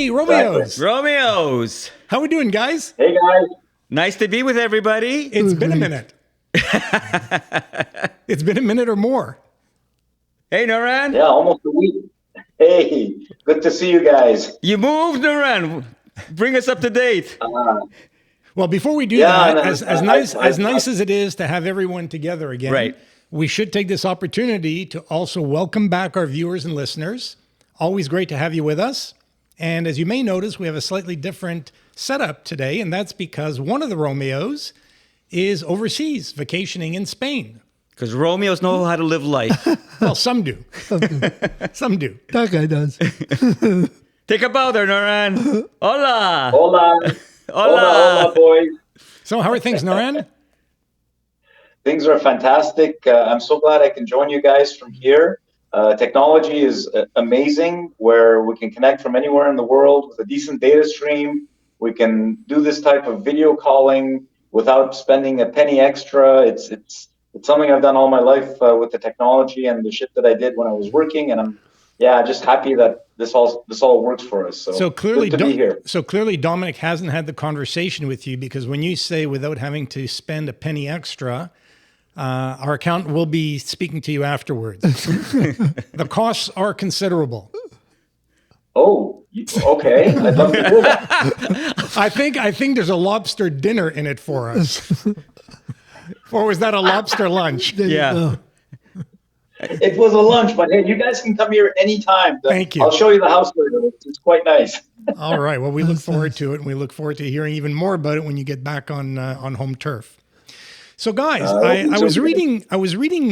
Hey, Romeos. Romeos. How we doing, guys? Hey, guys. Nice to be with everybody. It's been a minute. It's been a minute or more. Hey, Noran. Yeah, almost a week. Hey, good to see you guys. You moved, Noran. Bring us up to date. Well, before we do Yeah, that, and as nice as it is to have everyone together again, Right. we should take this opportunity to also welcome back our viewers and listeners. Always great to have you with us. And as you may notice, we have a slightly different setup today, and that's because one of the Romeos is overseas, vacationing in Spain. Because Romeos know how to live life. Well, some do. Some do. That guy does. Take a bow there, Noran. Hola. Hola. Hola. Hola, boys. So how are things, Noran? Things are fantastic. I'm so glad I can join you guys from here. Technology is amazing, where we can connect from anywhere in the world with a decent data stream. We can do this type of video calling without spending a penny extra. It's something I've done all my life with the technology and the shit that I did when I was working, and I'm just happy that this all works for us. So clearly, good to be here. So clearly, Dominic hasn't had the conversation with you, because when you say without having to spend a penny extra, our accountant will be speaking to you afterwards. The costs are considerable. Oh, okay. I'd love to hear that. I think there's a lobster dinner in it for us. Or was that a lobster lunch? Yeah. It was a lunch, but hey, you guys can come here anytime. Thank you. I'll show you the house later. It's quite nice. All right. Well, we look forward to it, and we look forward to hearing even more about it when you get back on home turf. So, guys, I was reading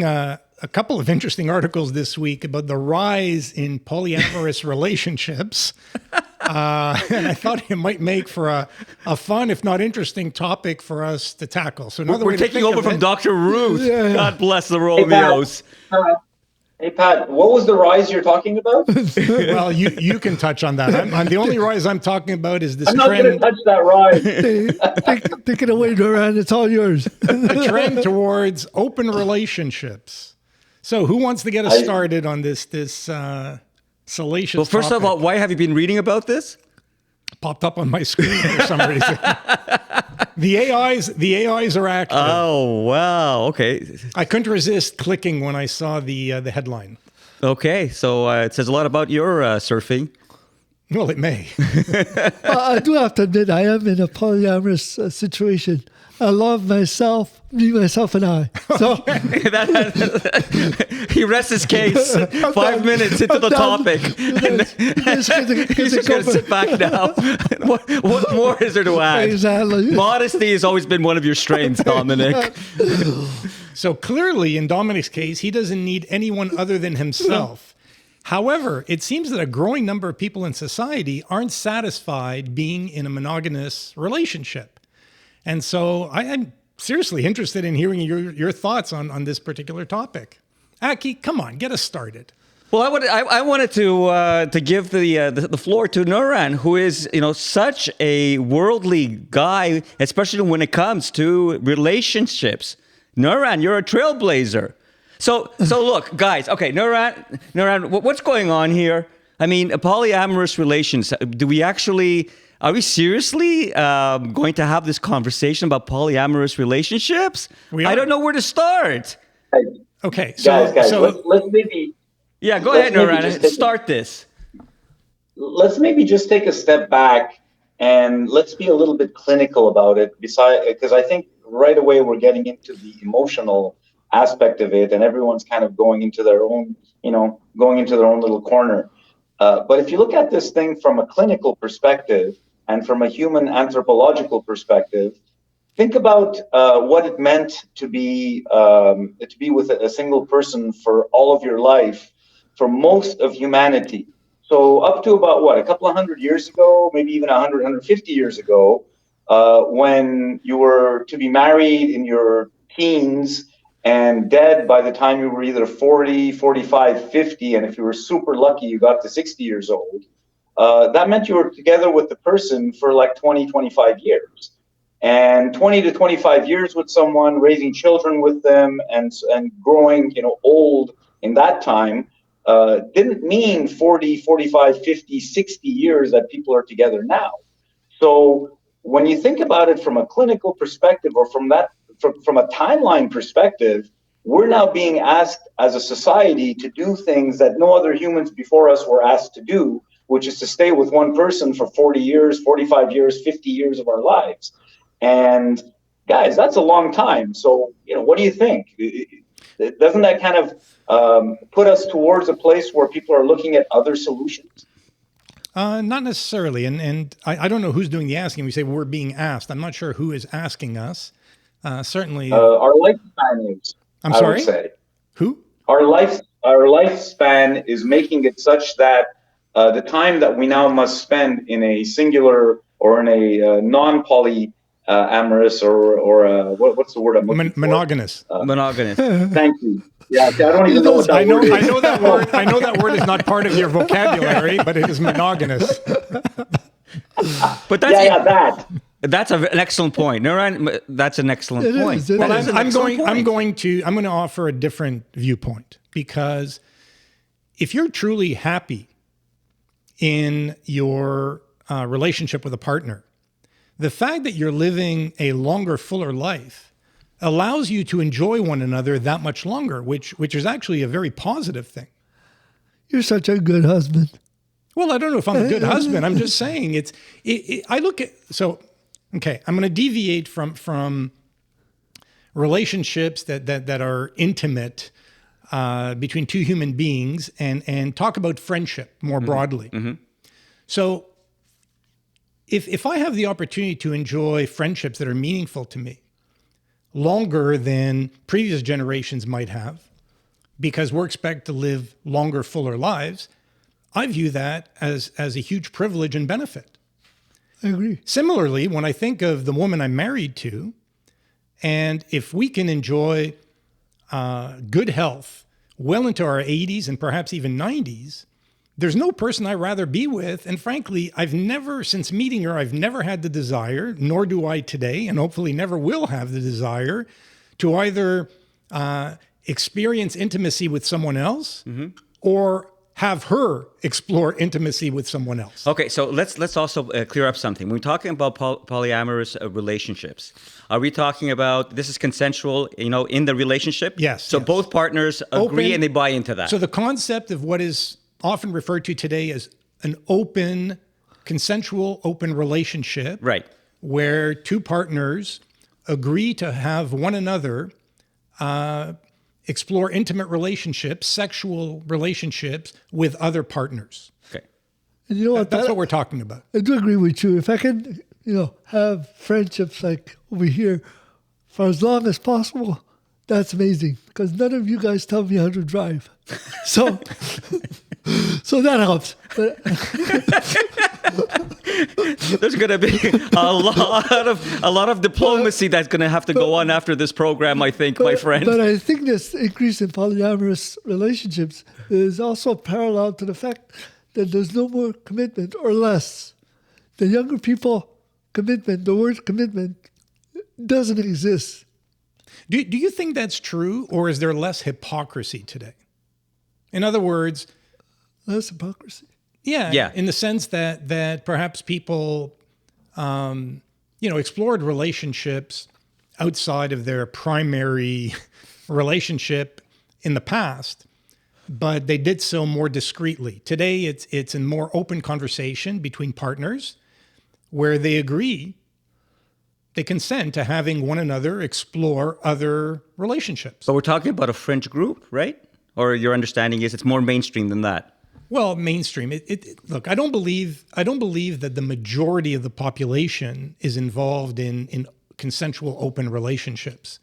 a couple of interesting articles this week about the rise in polyamorous relationships, and I thought it might make for a fun, if not interesting, topic for us to tackle. So, We're taking over from Dr. Ruth. Yeah. God bless the Romeos. Hey, Pat, what was the rise you're talking about? Well, you can touch on that. I'm the only rise I'm talking about is this I'm not going to trend. touch that rise. Take it away, Duran. It's all yours. The trend towards open relationships. So, who wants to get us started on this salacious Well, first of topic? all, why have you been reading about this? Popped up on my screen for some reason. The AIs are active. Oh, wow. Okay. I couldn't resist clicking when I saw the headline. Okay. So it says a lot about your surfing. Well, it may. I do have to admit, I am in a polyamorous situation. I love myself, me, myself, and I. So He rests his case 5 minutes into the topic. He's just going to sit back now. What more is there to add? Exactly. Modesty has always been one of your strengths, Dominic. So clearly, in Dominic's case, he doesn't need anyone other than himself. However, it seems that a growing number of people in society aren't satisfied being in a monogamous relationship. And so I'm seriously interested in hearing your thoughts on this particular topic. Aki, come on, get us started. Well, I wanted to give the floor to Noran, who is such a worldly guy, especially when it comes to relationships. Noran, you're a trailblazer. So look, guys. Okay, Noran, what's going on here? I mean, polyamorous relations. Are we seriously going to have this conversation about polyamorous relationships? I don't know where to start. Okay, Guys, so let's maybe... Yeah, go ahead, Noran. Start this. Let's maybe just take a step back and let's be a little bit clinical about it. Because I think right away we're getting into the emotional aspect of it, and everyone's kind of going into their own little corner. But if you look at this thing from a clinical perspective and from a human anthropological perspective, think about what it meant to be with a single person for all of your life, for most of humanity. So up to about a couple of hundred years ago, maybe even 100, 150 years ago, when you were to be married in your teens and dead by the time you were either 40, 45, 50, and if you were super lucky, you got to 60 years old, that meant you were together with the person for like 20, 25 years. And 20 to 25 years with someone, raising children with them, and growing, old in that time, didn't mean 40, 45, 50, 60 years that people are together now. So when you think about it from a clinical perspective or from a timeline perspective, we're now being asked as a society to do things that no other humans before us were asked to do, which is to stay with one person for 40 years, 45 years, 50 years of our lives. And guys, that's a long time. So, what do you think? Doesn't that kind of put us towards a place where people are looking at other solutions? Not necessarily. And I don't know who's doing the asking. We say we're being asked. I'm not sure who is asking us. Certainly. Our lifespan is. I'm sorry? I would say. Who? Our lifespan is making it such that the time that we now must spend in a singular or in a non-polyamorous or what's the word I'm looking for? Monogamous. Monogamous. Thank you. Yeah, I don't even know what that word is. I know that word. I know that word is not part of your vocabulary, but it is monogamous. But that's that. That's an excellent point. Naran, that's an excellent point. I'm going to offer a different viewpoint, because if you're truly happy in your relationship with a partner, the fact that you're living a longer, fuller life allows you to enjoy one another that much longer, which is actually a very positive thing. You're such a good husband. Well, I don't know if I'm a good husband. I'm just saying okay, I'm going to deviate from relationships that are intimate between two human beings and talk about friendship more broadly. Mm-hmm. So if I have the opportunity to enjoy friendships that are meaningful to me longer than previous generations might have, because we're expected to live longer, fuller lives, I view that as a huge privilege and benefit. I agree. Similarly, when I think of the woman I'm married to, and if we can enjoy good health well into our 80s and perhaps even 90s, there's no person I'd rather be with. And frankly, since meeting her, I've never had the desire, nor do I today, and hopefully never will have the desire, to either experience intimacy with someone else or have her explore intimacy with someone else. Okay, so let's also clear up something. When we're talking about polyamorous relationships, are we talking about this is consensual, in the relationship? Yes. So both partners agree and they buy into that. So the concept of what is often referred to today as an open, consensual, open relationship, right, where two partners agree to have one another explore intimate relationships, sexual relationships with other partners. Okay. And you know what? That's what we're talking about. I do agree with you. If I can, have friendships like over here for as long as possible, that's amazing. Because none of you guys tell me how to drive. So, so that helps. There's going to be a lot of diplomacy that's going to have to go on after this program, I think, my friend. But I think this increase in polyamorous relationships is also parallel to the fact that there's no more commitment or less. The younger people, the word commitment doesn't exist. Do you think that's true, or is there less hypocrisy today? In other words, less hypocrisy. Yeah. In the sense that perhaps people, explored relationships outside of their primary relationship in the past, but they did so more discreetly. Today, it's a more open conversation between partners where they agree, they consent to having one another explore other relationships. But we're talking about a fringe group, right? Or your understanding is it's more mainstream than that? Well, mainstream. Look, I don't believe that the majority of the population is involved in consensual open relationships,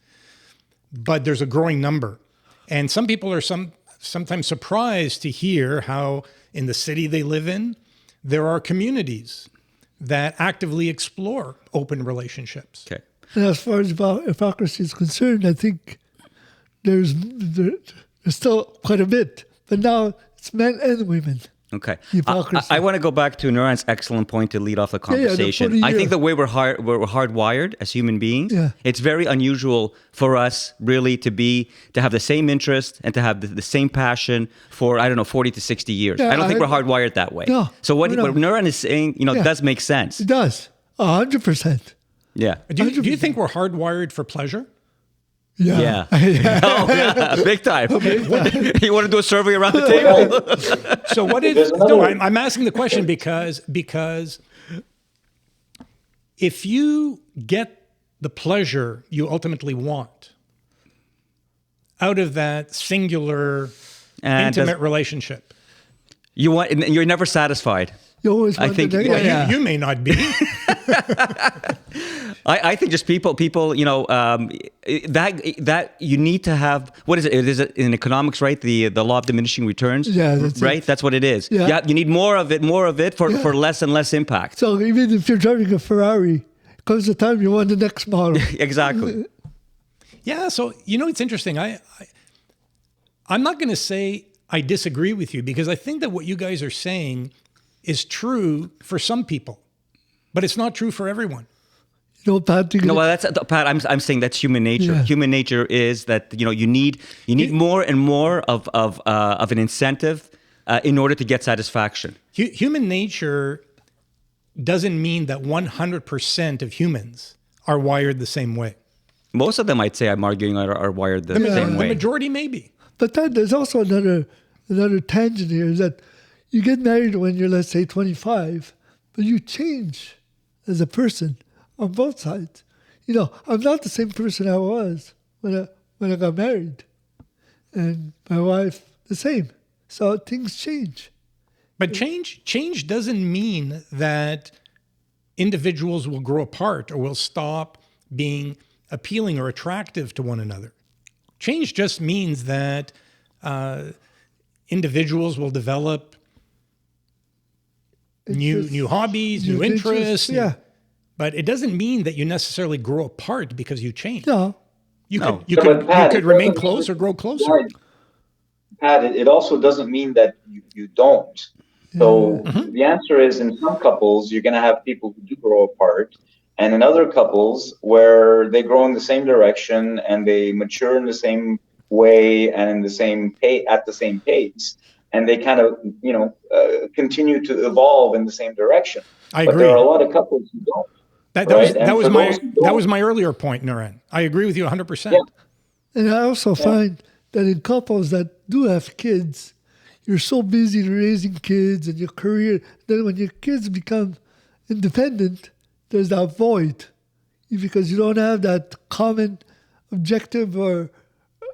but there's a growing number, and some people are sometimes surprised to hear how in the city they live in there are communities that actively explore open relationships. Okay. And as far as hypocrisy is concerned, I think there's still quite a bit, but now it's men and women. Okay. Hypocrisy. I want to go back to Nuran's excellent point to lead off the conversation. the I think 40 the way we're hardwired as human beings, Yeah. it's very unusual for us really to have the same interest and to have the same passion for, 40 to 60 years. Yeah, I don't think we're hardwired that way. No, So what we're not. Nuran is saying, Yeah. does make sense. It does. 100%. Yeah. Do you think we're hardwired for pleasure? Yeah. Oh, yeah. Big time. You want to do a survey around the table? So what is? There's No, another- I'm asking the question because if you get the pleasure you ultimately want out of that singular And intimate relationship, you're never satisfied. You always I want think- the well, yeah. you may not be. I think just people, that you need to have, what is it? It is in economics, right? The law of diminishing returns. Yeah, that's right. it. That's what it is. Yeah. You need more of it for less and less impact. So even if you're driving a Ferrari, comes the time you want the next model. Exactly. Yeah. So it's interesting. I'm not going to say I disagree with you because I think that what you guys are saying is true for some people, but it's not true for everyone. Pat, No, well, that's Pat. I'm saying that's human nature. Yeah. Human nature is that you need more and more of an incentive in order to get satisfaction. Human nature doesn't mean that 100% of humans are wired the same way. Most of them, I'd say, I'm arguing, are wired the same The way. majority maybe. But then there's also another tangent here is that you get married when you're, let's say, 25, but you change as a person on both sides. I'm not the same person I was when I got married, and my wife the same. So things change. But change doesn't mean that individuals will grow apart or will stop being appealing or attractive to one another. Change just means that individuals will develop new hobbies, new interests. Yeah. But it doesn't mean that you necessarily grow apart because you change. No. You No. could But Pat, could it remain doesn't close mean- or grow closer. Right. Pat, it also doesn't mean that you don't. So the answer is in some couples, you're going to have people who do grow apart. And in other couples where they grow in the same direction and they mature in the same way and in the same at the same pace, and they kind of, continue to evolve in the same direction. I But agree. there are a lot of couples who don't. That Right, and was for my those who don't- that was my earlier point, Nuran. I agree with you 100%. Yeah. And I also find that in couples that do have kids, you're so busy raising kids and your career. Then when your kids become independent, there's that void because you don't have that common objective or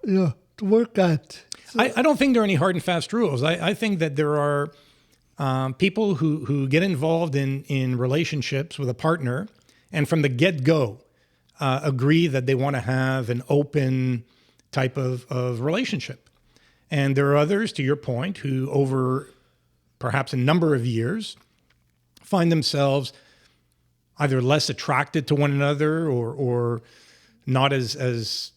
to work at. So, I don't think there are any hard and fast rules. I think that there are people who get involved in relationships with a partner and from the get-go agree that they want to have an open type of relationship. And there are others, to your point, who over perhaps a number of years find themselves either less attracted to one another or not as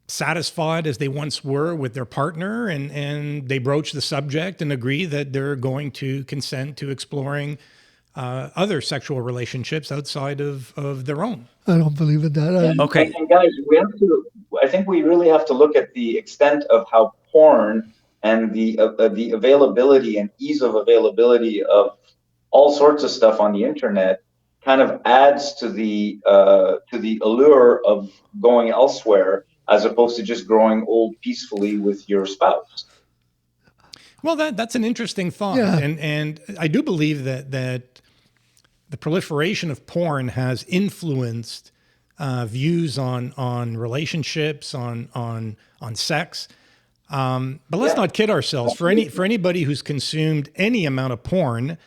satisfied as they once were with their partner, and they broach the subject and agree that they're going to consent to exploring other sexual relationships outside of their own. I don't believe in that. Okay. And guys, I think we really have to look at the extent of how porn and the availability and ease of availability of all sorts of stuff on the internet kind of adds to the allure of going elsewhere as opposed to just growing old peacefully with your spouse. Well, that's an interesting thought, Yeah. and I do believe that the proliferation of porn has influenced views on relationships, on sex. But let's not kid ourselves. For anybody who's consumed any amount of porn,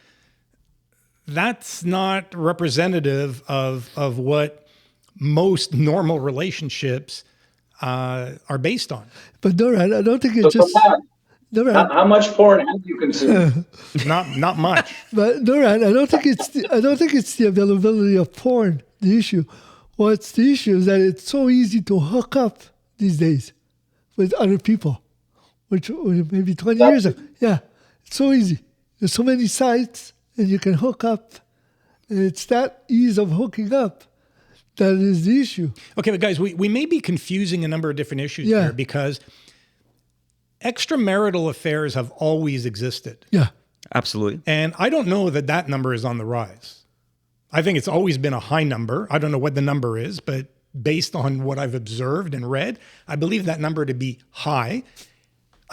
that's not representative of what most normal relationships are based on. But Noran, I don't think it's just Pat, Noran. how much porn have you consumed? Not much. But Noran, I don't think it's the availability of porn the issue. What's the issue is that it's so easy to hook up these days with other people, which maybe 20 years ago. Yeah, it's so easy. There's so many sites, and you can hook up. And it's that ease of hooking up that is the issue. Okay, but guys, we may be confusing a number of different issues Yeah. here because extramarital affairs have always existed. Yeah. Absolutely. And I don't know that that number is on the rise. I think it's always been a high number. I don't know what the number is, but based on what I've observed and read, I believe that number to be high.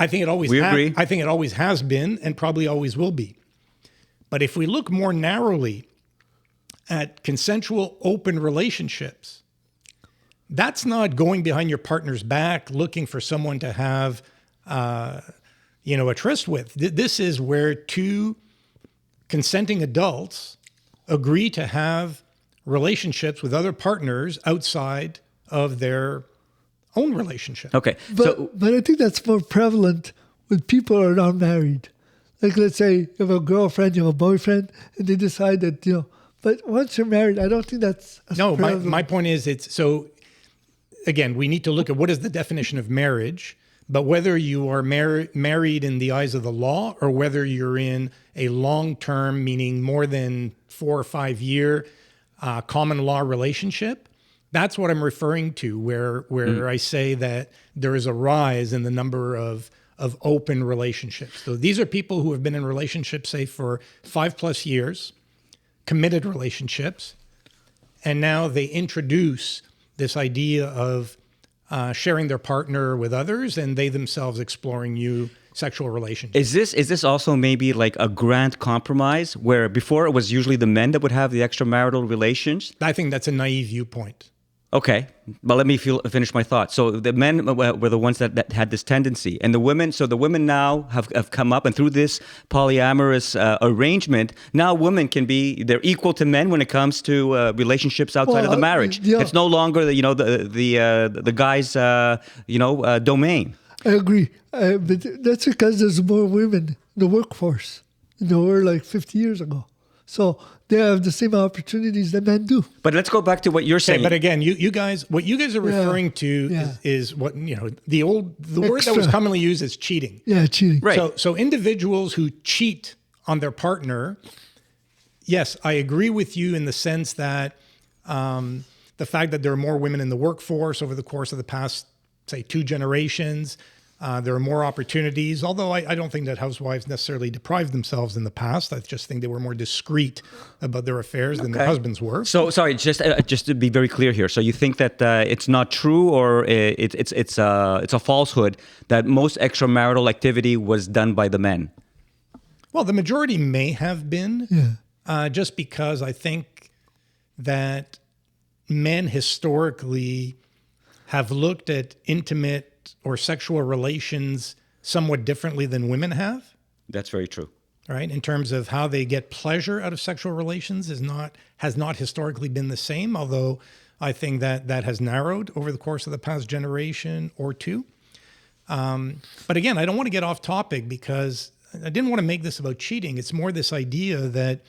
I think it always agree. I think it always has been and probably always will be. But if we look more narrowly at consensual open relationships, that's not going behind your partner's back looking for someone to have a tryst with. This is where two consenting adults agree to have relationships with other partners outside of their own relationship. Okay. But I think that's more prevalent when people are not married. Like, let's say you have a girlfriend, you have a boyfriend, and they decide that, but once you're married, I don't think that's as No, prevalent. my point is again, we need to look at what is the definition of marriage, but whether you are married in the eyes of the law or whether you're in a long-term, meaning more than 4 or 5 year common law relationship, that's what I'm referring to, where I say that there is a rise in the number of open relationships. So these are people who have been in relationships, say, for 5+ years, committed relationships, and now they introduce this idea of sharing their partner with others and they themselves exploring new sexual relationships. Is this also maybe like a grand compromise where before it was usually the men that would have the extramarital relations? I think that's a naive viewpoint. Okay, but let me finish my thought. So the men were the ones that had this tendency, and the women now have come up, and through this polyamorous arrangement, now women they're equal to men when it comes to relationships outside of the marriage. Yeah. It's no longer the guy's domain. I agree. But that's because there's more women in the workforce than there were like 50 years ago. So they have the same opportunities that men do. But let's go back to what you're saying. Okay, but again, you guys, what you guys are referring to is what, the word that was commonly used is cheating. Yeah, cheating. Right. So individuals who cheat on their partner, yes, I agree with you in the sense that the fact that there are more women in the workforce over the course of the past, say, 2 generations, there are more opportunities, although I don't think that housewives necessarily deprived themselves in the past. I just think they were more discreet about their affairs than their husbands were. So, sorry, just to be very clear here. So you think that it's not true, or it's a falsehood that most extramarital activity was done by the men? Well, the majority may have been, just because I think that men historically have looked at intimate or sexual relations somewhat differently than women have. That's very true. Right? In terms of how they get pleasure out of sexual relations has not historically been the same, although I think that has narrowed over the course of the past generation or two. But again, I don't want to get off topic because I didn't want to make this about cheating. It's more this idea that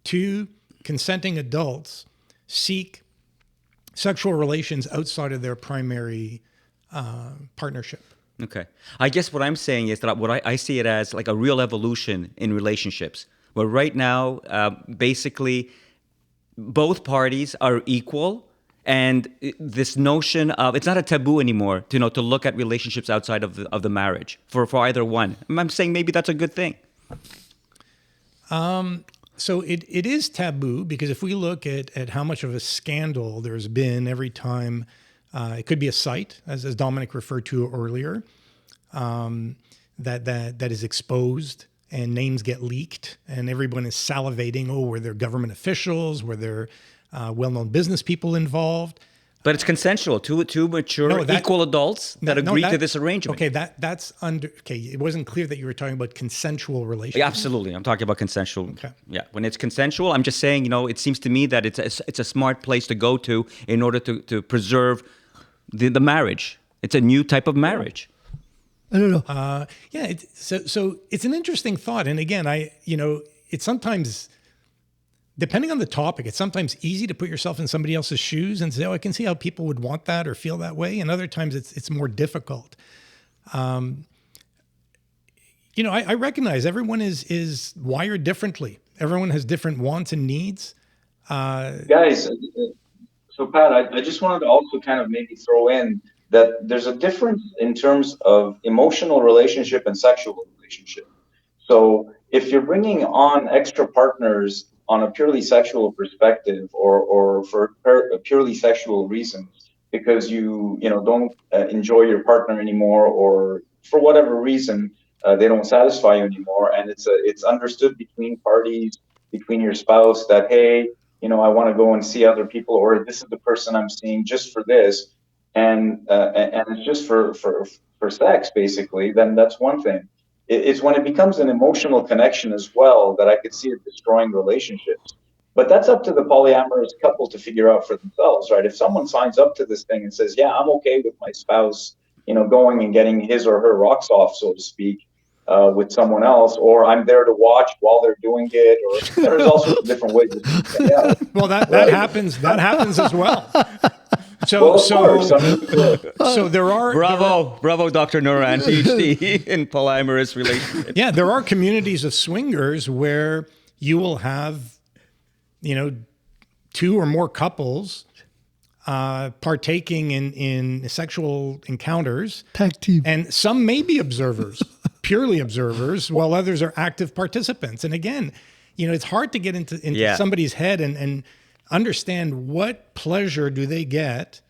2 consenting adults seek sexual relations outside of their primary partnership. Okay. I guess what I'm saying is that what I see it as like a real evolution in relationships, where right now, basically, both parties are equal, and this notion of it's not a taboo anymore to look at relationships outside of the marriage for either one. I'm saying maybe that's a good thing. So it is taboo because if we look at how much of a scandal there's been every time, it could be a site, as Dominic referred to earlier, that is exposed and names get leaked and everyone is salivating. Oh, were there government officials? Were there well-known business people involved? But it's consensual. Two mature, equal adults that agree to this arrangement. Okay, that's under. Okay, it wasn't clear that you were talking about consensual relationships. Yeah, absolutely, I'm talking about consensual. Okay. Yeah, when it's consensual, I'm just saying, it seems to me that it's a smart place to go to in order to preserve the marriage. It's a new type of marriage. I don't know. So it's an interesting thought, and again, it's sometimes, depending on the topic, it's sometimes easy to put yourself in somebody else's shoes and say, "Oh, I can see how people would want that or feel that way," and other times it's more difficult. I recognize everyone is wired differently. Everyone has different wants and needs. Guys, so Pat, I just wanted to also kind of maybe throw in that there's a difference in terms of emotional relationship and sexual relationship. So if you're bringing on extra partners on a purely sexual perspective, or for purely sexual reasons, because you don't enjoy your partner anymore, or for whatever reason they don't satisfy you anymore, and it's understood between parties, between your spouse, that hey, I want to go and see other people, or this is the person I'm seeing just for this, and it's just for sex basically. Then that's one thing. It's when it becomes an emotional connection as well that I could see it destroying relationships. But that's up to the polyamorous couple to figure out for themselves, right? If someone signs up to this thing and says, "Yeah, I'm okay with my spouse, going and getting his or her rocks off, so to speak, with someone else, or I'm there to watch while they're doing it," or there's all sorts of different ways. Well, that happens. That happens as well. Well, of course. I mean, So there are Bravo, Dr. Nuran, PhD in polyamorous relationships. Yeah, there are communities of swingers where you will have, two or more couples partaking in sexual encounters. Tag team. And some may be observers, purely observers, while others are active participants. And again, it's hard to get into somebody's head and understand what pleasure do they get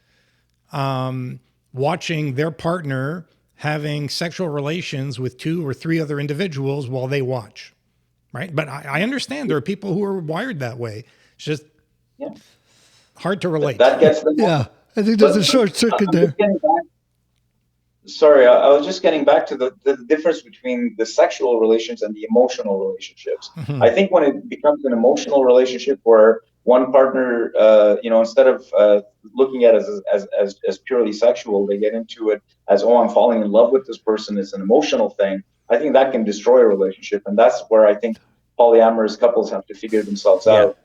watching their partner having sexual relations with 2 or 3 other individuals while they watch, right? But I understand there are people who are wired that way. It's just hard to relate. that gets them. Yeah, I think there's a short circuit there. Sorry, I was just getting back to the difference between the sexual relations and the emotional relationships. Mm-hmm. I think when it becomes an emotional relationship where one partner, instead of looking at it as purely sexual, they get into it as, oh, I'm falling in love with this person. It's an emotional thing. I think that can destroy a relationship. And that's where I think polyamorous couples have to figure themselves out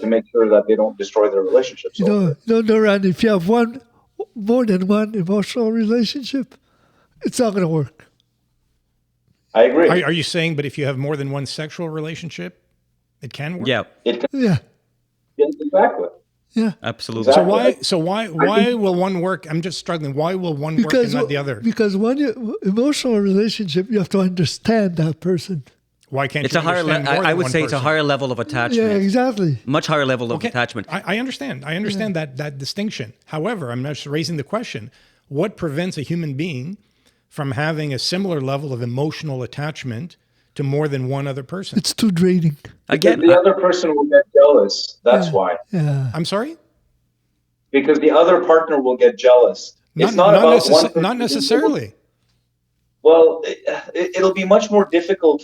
to make sure that they don't destroy their relationships. Nuran, if you have more than one emotional relationship, it's not going to work. I agree. Are you saying, but if you have more than one sexual relationship, it can work? Yeah. Yeah. Exactly. Yeah. Absolutely. Exactly. So why will one work? I'm just struggling. Why will one work and not the other? Because one emotional relationship, you have to understand that person. Why can't It's you a higher understand more I than would one say it's a person? higher level of attachment. Yeah, exactly. Much higher level of Okay, attachment. I understand. I understand that distinction. However, I'm just raising the question: what prevents a human being from having a similar level of emotional attachment to more than one other person? It's too draining. Again, the other person will get jealous. That's why. Yeah. I'm sorry? Because the other partner will get jealous. It's not about one person. Not necessarily. Well, it'll be much more difficult.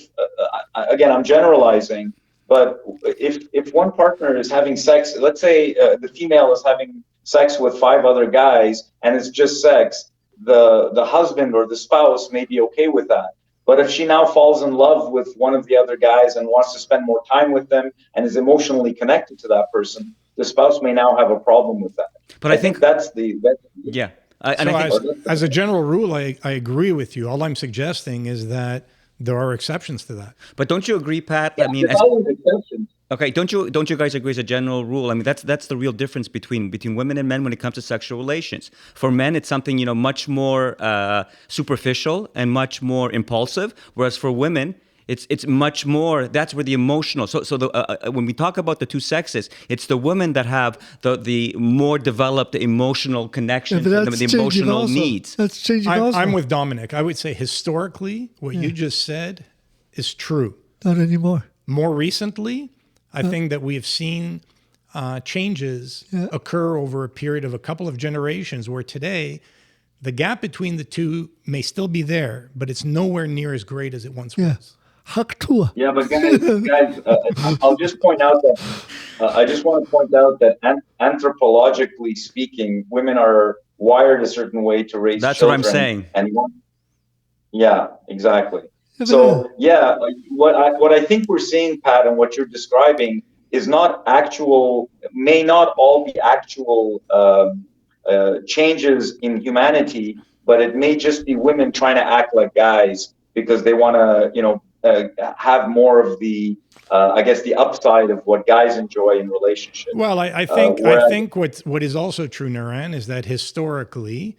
Again, I'm generalizing, but if one partner is having sex, let's say the female is having sex with 5 other guys, and it's just sex, the husband or the spouse may be okay with that. But if she now falls in love with one of the other guys and wants to spend more time with them and is emotionally connected to that person, the spouse may now have a problem with that. But I think that's yeah. As a general rule, I agree with you. All I'm suggesting is that there are exceptions to that. But don't you agree, Pat? Yeah, I mean, there's always exceptions. okay, don't you guys agree as a general rule? I mean, that's the real difference between women and men when it comes to sexual relations. For men, it's something much more superficial and much more impulsive, whereas for women, it's much more. That's where the emotional. So when we talk about the two sexes, it's the women that have the more developed emotional connections, and the emotional needs. That's changing also. I'm with Dominic. I would say historically, what you just said is true. Not anymore. More recently, I think that we have seen changes occur over a period of a couple of generations where today the gap between the two may still be there, but it's nowhere near as great as it once was. Haktua. Yeah, but guys, I'll just point out that I just want to point out that anthropologically speaking, women are wired a certain way to raise That's children. what I'm saying. Yeah, exactly. So yeah, what I think we're seeing, Pat, and what you're describing is not actual, may not all be actual changes in humanity, but it may just be women trying to act like guys because they want to, have more of the, I guess, the upside of what guys enjoy in relationships. Well, I think what is also true, Naran, is that historically,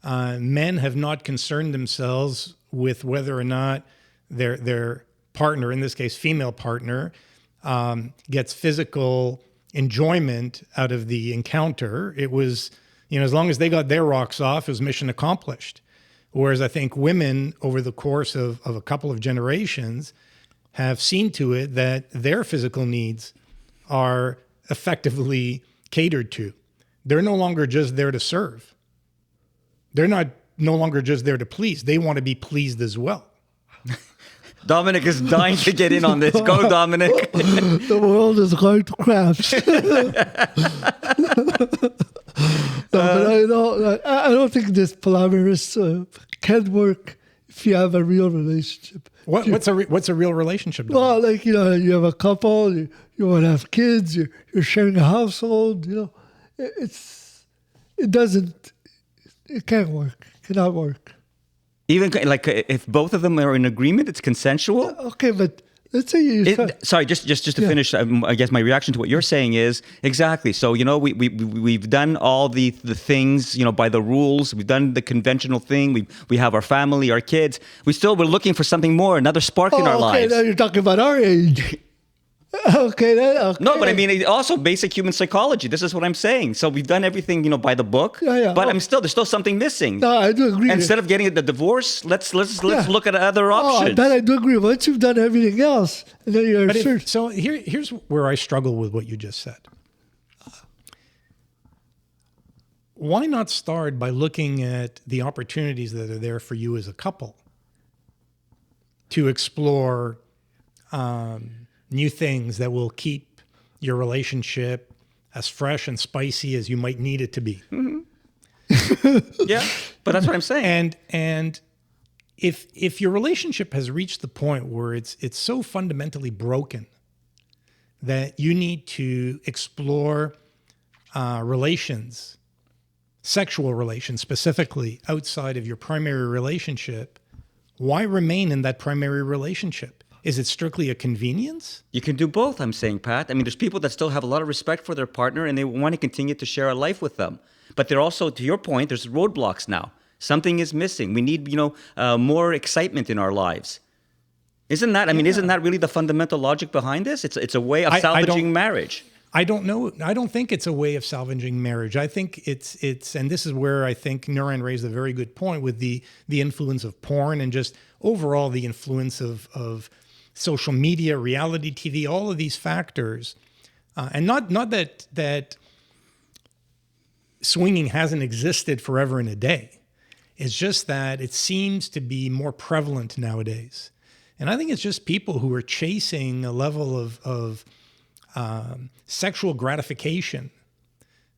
men have not concerned themselves with whether or not their partner, in this case, female partner, gets physical enjoyment out of the encounter. It was, as long as they got their rocks off, it was mission accomplished. Whereas I think women, over the course of a couple of generations, have seen to it that their physical needs are effectively catered to. They're no longer just there to serve. They're no longer just there to please. They want to be pleased as well. Dominic is dying to get in on this. Go, Dominic. The world is going to crash. But I don't think this polyamorous can work if you have a real relationship. What's a real relationship? Well, you have a couple, you want to have kids, you're sharing a household. It can't work. It cannot work. Even like if both of them are in agreement, it's consensual. Okay, but let's say sorry, just to finish. I guess my reaction to what you're saying is exactly. So we've done all the things by the rules. We've done the conventional thing. We have our family, our kids. We're looking for something more, another spark in our lives. Now you're talking about our age. Okay. No, but I mean also basic human psychology. This is what I'm saying. So we've done everything by the book. Yeah. But there's still something missing. No, I do agree. Instead of getting the divorce, let's look at other options. That I do agree. Once you've done everything else, and then you're so here's where I struggle with what you just said. Why not start by looking at the opportunities that are there for you as a couple to explore new things that will keep your relationship as fresh and spicy as you might need it to be. Mm-hmm. Yeah, but that's what I'm saying. And if your relationship has reached the point where it's so fundamentally broken that you need to explore sexual relations specifically outside of your primary relationship, why remain in that primary relationship? Is it strictly a convenience? You can do both, I'm saying, Pat. I mean, there's people that still have a lot of respect for their partner and they want to continue to share a life with them. But they're also, to your point, there's roadblocks now. Something is missing. We need, more excitement in our lives. Isn't that really the fundamental logic behind this? It's a way of salvaging marriage. I don't know. I don't think it's a way of salvaging marriage. I think it's, and this is where I think Nuran raised a very good point with the influence of porn and just overall the influence of social media, reality TV, all of these factors, and not that swinging hasn't existed forever and a day. It's just that it seems to be more prevalent nowadays, and I think it's just people who are chasing a level of sexual gratification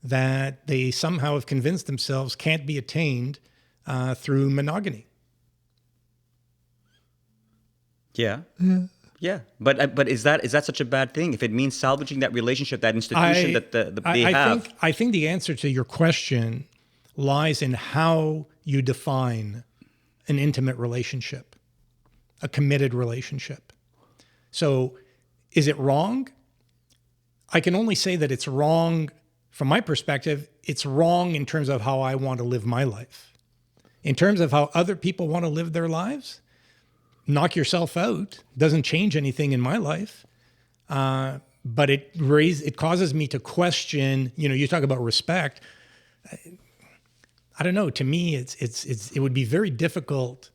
that they somehow have convinced themselves can't be attained through monogamy. Yeah. But is that such a bad thing? If it means salvaging that relationship, that institution they have? I think the answer to your question lies in how you define an intimate relationship, a committed relationship. So, is it wrong? I can only say that it's wrong from my perspective. It's wrong in terms of how I want to live my life. In terms of how other people want to live their lives, knock yourself out. Doesn't change anything in my life. But it causes me to question, you talk about respect. I don't know. To me, it would be very difficult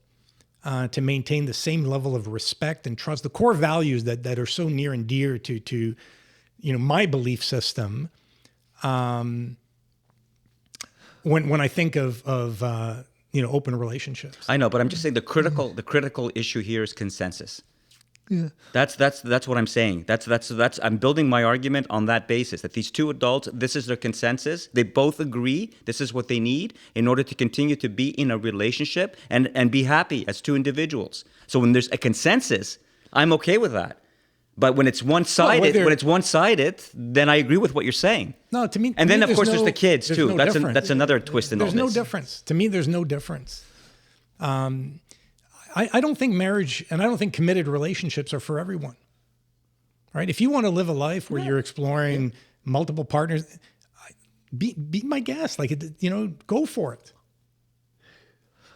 to maintain the same level of respect and trust, the core values that are so near and dear to my belief system. When I think of open relationships. I know, but I'm just saying the critical issue here is consensus. Yeah. That's what I'm saying. That's I'm building my argument on that basis, that these two adults, this is their consensus. They both agree this is what they need in order to continue to be in a relationship and be happy as two individuals. So when there's a consensus, I'm okay with that. But when it's one-sided, then I agree with what you're saying. No, to me, and then of course there's the kids too. That's another twist in all this. There's no difference. To me, there's no difference. I don't think marriage and I don't think committed relationships are for everyone. Right? If you want to live a life where you're exploring multiple partners, be my guest. Like, go for it.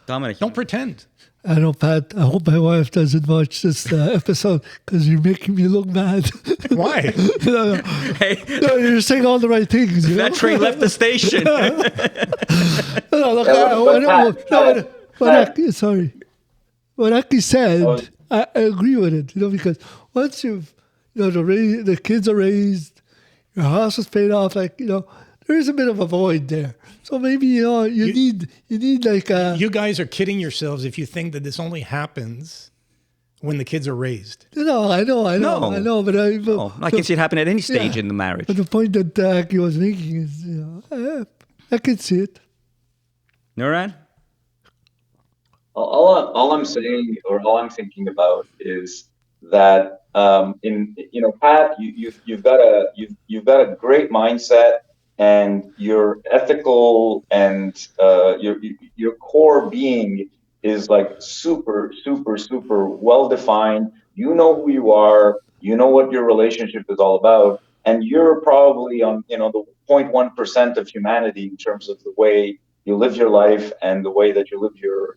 Dominic, Don't pretend. I know, Pat. I hope my wife doesn't watch this episode because you're making me look mad. Why? No, Hey, you're saying all the right things. You know? that train left the station. Sorry. What Aki said, I agree with it. Because once you've, the kids are raised, your house is paid off. Like, there is a bit of a void there. So maybe you need like a. You guys are kidding yourselves if you think that this only happens when the kids are raised. No, I know, but I can see it happen at any stage in the marriage. But the point that Aki was making is, I can see it. Nuran? All I'm saying, or all I'm thinking about, is that Pat, you've got a great mindset, and your ethical and your core being is like super, super, super well defined. You know who you are. You know what your relationship is all about, and you're probably on the 0.1% of humanity in terms of the way you live your life and the way that you live your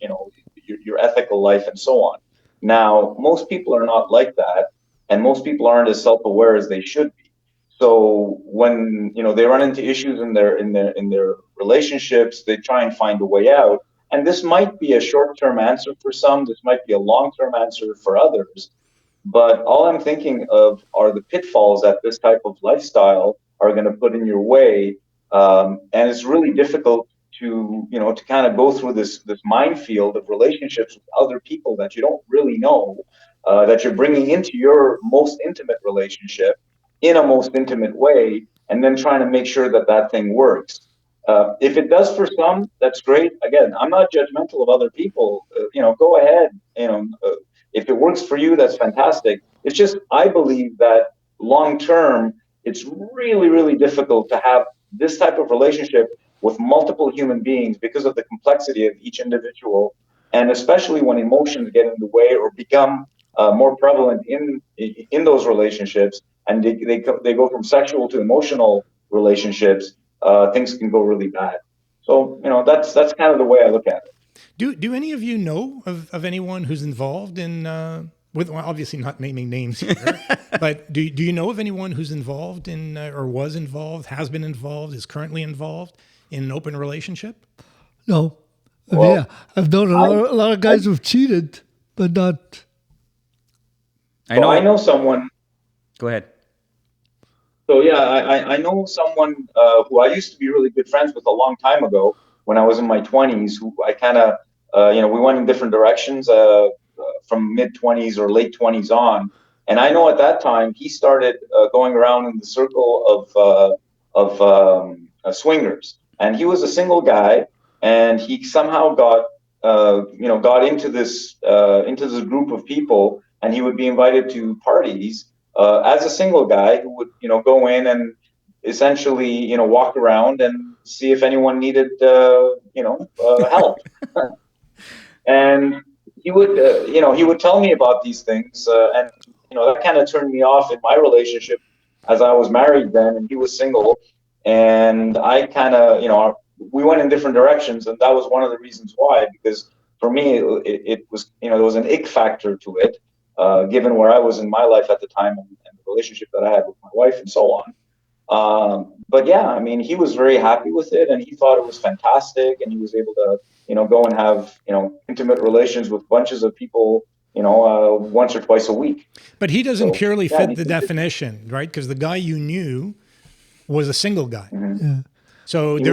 ethical life and so on. Now, most people are not like that, and most people aren't as self-aware as they should be. So when they run into issues in their relationships, they try and find a way out. And this might be a short-term answer for some. This might be a long-term answer for others. But all I'm thinking of are the pitfalls that this type of lifestyle are going to put in your way. And it's really difficult to kind of go through this minefield of relationships with other people that you don't really know, that you're bringing into your most intimate relationship in a most intimate way, and then trying to make sure that thing works. If it does for some, that's great. Again, I'm not judgmental of other people. Go ahead. If it works for you, that's fantastic. It's just, I believe that long term, it's really, really difficult to have this type of relationship with multiple human beings because of the complexity of each individual, and especially when emotions get in the way or become more prevalent in those relationships, and they go from sexual to emotional relationships, things can go really bad. So that's kind of the way I look at it. Do any of you know of anyone who's involved in with, well, obviously not naming names here, but do you know of anyone who's involved in or was involved, has been involved, is currently involved in an open relationship? No. Well, I've known a lot of guys who've cheated, but not. I know someone. Go ahead. So yeah, I know someone who I used to be really good friends with a long time ago when I was in my 20s, who I kind of, we went in different directions from mid-20s or late 20s on. And I know at that time he started going around in the circle of swingers. And he was a single guy, and he somehow got into this group of people, and he would be invited to parties as a single guy who would go in and essentially walk around and see if anyone needed help. And he would tell me about these things, and that kind of turned me off in my relationship, as I was married then and he was single. And I kind of, we went in different directions, and that was one of the reasons why, because for me, it was, there was an ick factor to it, given where I was in my life at the time and the relationship that I had with my wife and so on. But yeah, I mean, he was very happy with it, and he thought it was fantastic, and he was able to, go and have, intimate relations with bunches of people, once or twice a week. But he doesn't purely fit the definition, right? Because the guy you knew was a single guy. Yeah. So he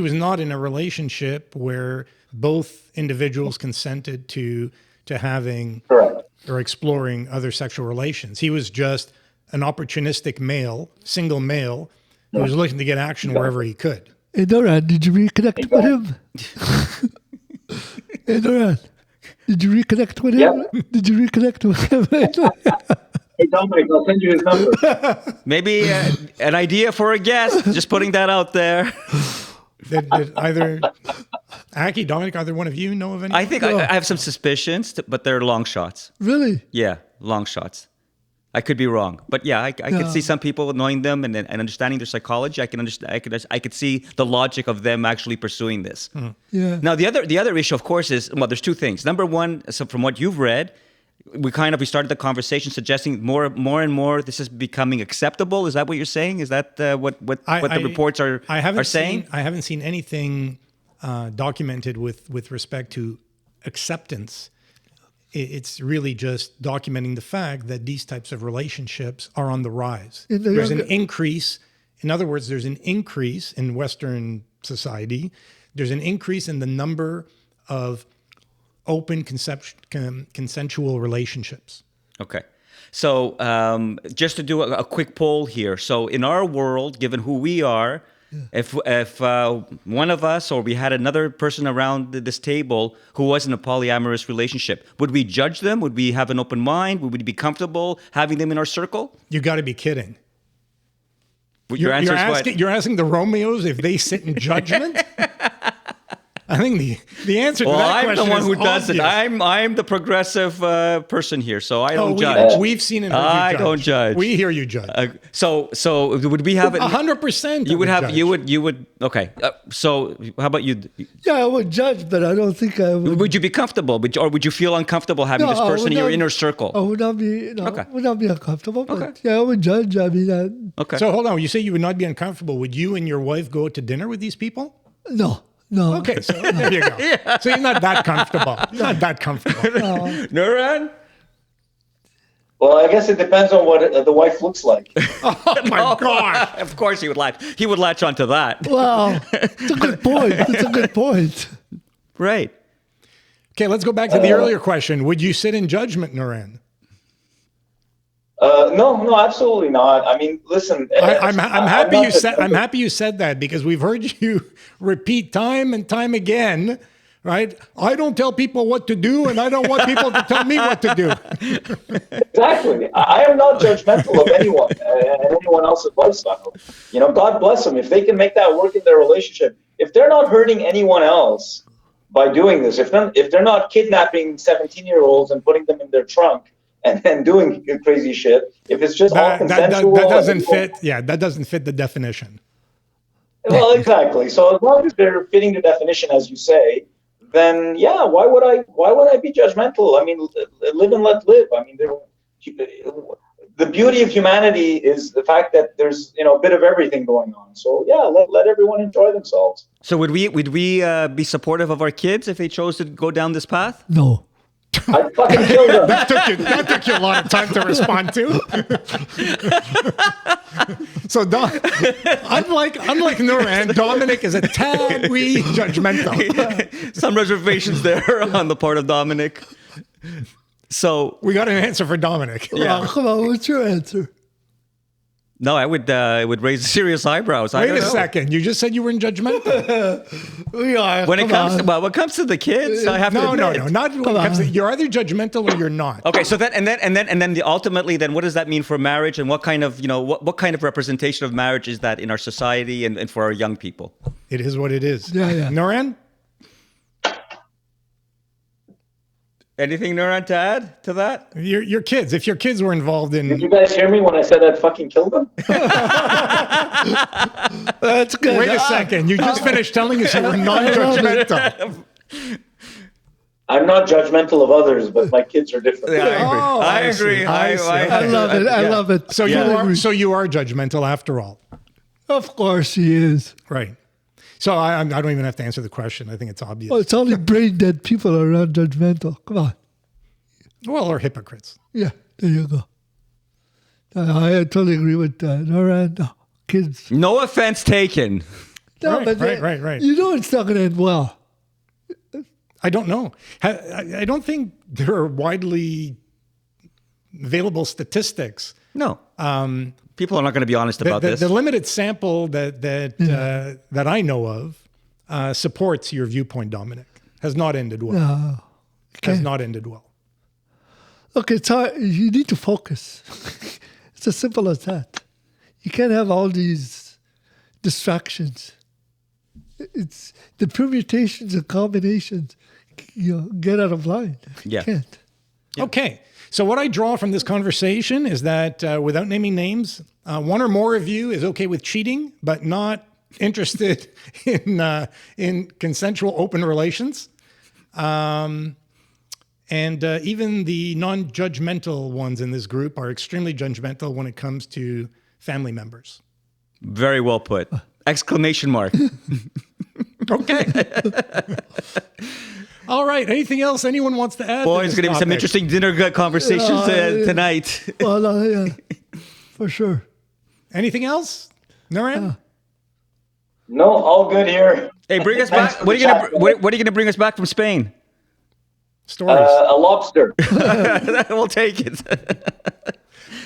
was not in a relationship where both individuals consented to having Correct. or exploring other sexual relations. He was just an opportunistic male, single male, who was looking to get action wherever he could. Hey, Noran, did you reconnect with him? Hey, Noran, did you reconnect with him? Yep. Did you reconnect with him? Hey, Dominic, I'll send you his number. Maybe an idea for a guest. Just putting that out there. Did either Aki, Dominic, either one of you know of any? I think I have some suspicions, but they're long shots. Really? Yeah, long shots. I could be wrong, but yeah, I could see some people knowing them and understanding their psychology. I can understand. I could see the logic of them actually pursuing this. Yeah. Now, the other issue, of course, is there's two things. Number one, so from what you've read, we started the conversation suggesting more and more this is becoming acceptable. Is that what you're saying? Is that what the reports are saying? I haven't seen anything documented with respect to acceptance. It's really just documenting the fact that these types of relationships are on the rise. There's an increase. In other words, there's an increase in Western society. There's an increase in the number of open consensual relationships. Okay. So just to do a quick poll here. So in our world, given who we are, if one of us or we had another person around this table who was in a polyamorous relationship, would we judge them? Would we have an open mind? Would we be comfortable having them in our circle? You got to be kidding. Your answer is what? You're asking the Romeos if they sit in judgment? I think the answer to that question is I'm the one who does it. obvious. I'm the progressive person here, so I don't judge. We've seen it. I don't judge. We hear you judge. So would we have it? 100%. You would have. You would. Okay. So how about you? Yeah, I would judge, but I don't think I would. Would you be comfortable, or would you feel uncomfortable having this person in your inner circle? I would not be. Okay. Would not be uncomfortable. But Okay. yeah, I would judge. I mean, Okay. So hold on. You say you would not be uncomfortable. Would you and your wife go out to dinner with these people? no. Okay, so there you go. So you're not that comfortable. Not that comfortable. Nuran? Well, I guess it depends on what the wife looks like. Oh my God. Of course he would latch. He would latch onto that. Well, it's a good point. It's a good point. Right. Okay, let's go back to the earlier question. Would you sit in judgment, Nuran? No, absolutely not. I mean, listen. I'm happy you said. I'm happy you said that because we've heard you repeat time and time again, right? I don't tell people what to do, and I don't want people to tell me what to do. Exactly. I am not judgmental of anyone and anyone else's lifestyle. You know, God bless them if they can make that work in their relationship. If they're not hurting anyone else by doing this, if they're not kidnapping 17-year-olds and putting them in their trunk. And doing crazy shit. If it's just all consensual, that doesn't fit. Yeah, that doesn't fit the definition. Well, exactly. So as long as they're fitting the definition, as you say, then yeah, why would I be judgmental? I mean, live and let live. I mean, the beauty of humanity is the fact that there's a bit of everything going on. So yeah, let everyone enjoy themselves. So would we be supportive of our kids if they chose to go down this path? No. I fucking killed them. That took you a lot of time to respond to. So, unlike Nuran, Dominic is a tad wee judgmental. Some reservations there on the part of Dominic. So we got an answer for Dominic. Yeah. Oh, come on, what's your answer? No, it would raise serious eyebrows. Wait a second. You just said you were in judgmental. We are. When it comes to the kids, I have to admit. No. Not when it comes to, you're either judgmental or you're not. Okay, so then ultimately, what does that mean for marriage, and what kind of what kind of representation of marriage is that in our society and for our young people? It is what it is. Yeah. Nuran? Anything, Nuran, to add to that? Your kids. If your kids were involved in... Did you guys hear me when I said I'd fucking kill them? That's good. Wait a second. You just finished telling us you were non-judgmental. I'm not judgmental of others, but my kids are different. Yeah, I agree. see. I love it. I love it. So you are judgmental after all. Of course he is. Right. So I don't even have to answer the question. I think it's obvious. Well, it's only brain dead people are not judgmental. Come on. Well, or hypocrites. Yeah, there you go. I totally agree with Noran. No, kids. No offense taken. No, Right, but right. You know it's not going to end well. I don't know. I don't think there are widely available statistics. No. People are not going to be honest about this. The limited sample that I know of supports your viewpoint, Dominic. Has not ended well. No. Has not ended well. Look, it's hard. You need to focus. It's as simple as that. You can't have all these distractions. it's the permutations and combinations, get out of line. Yeah. You can't. Okay. So what I draw from this conversation is that without naming names, one or more of you is okay with cheating, but not interested in consensual open relations. And even the non-judgmental ones in this group are extremely judgmental when it comes to family members. Very well put. Exclamation mark. Okay. All right. Anything else anyone wants to add? Boy, it's going to be some interesting dinner conversations tonight. Well, yeah, for sure. Anything else? Naran? No, all good here. Hey, bring us Thanks back. for What are the you chat. going to bring us back from Spain? Stories. A lobster. We'll take it.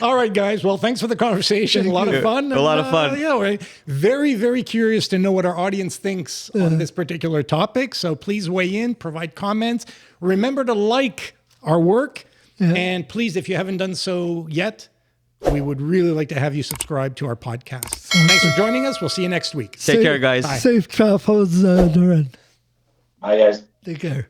All right, guys. Well, thanks for the conversation. A lot of fun. A lot of fun. Yeah, we're very, very curious to know what our audience thinks on this particular topic. So please weigh in, provide comments. Remember to like our work. And please, if you haven't done so yet, we would really like to have you subscribe to our podcast. Thanks for joining us. We'll see you next week. Take care, guys. Safe travels, Doran. Bye, guys. Take care.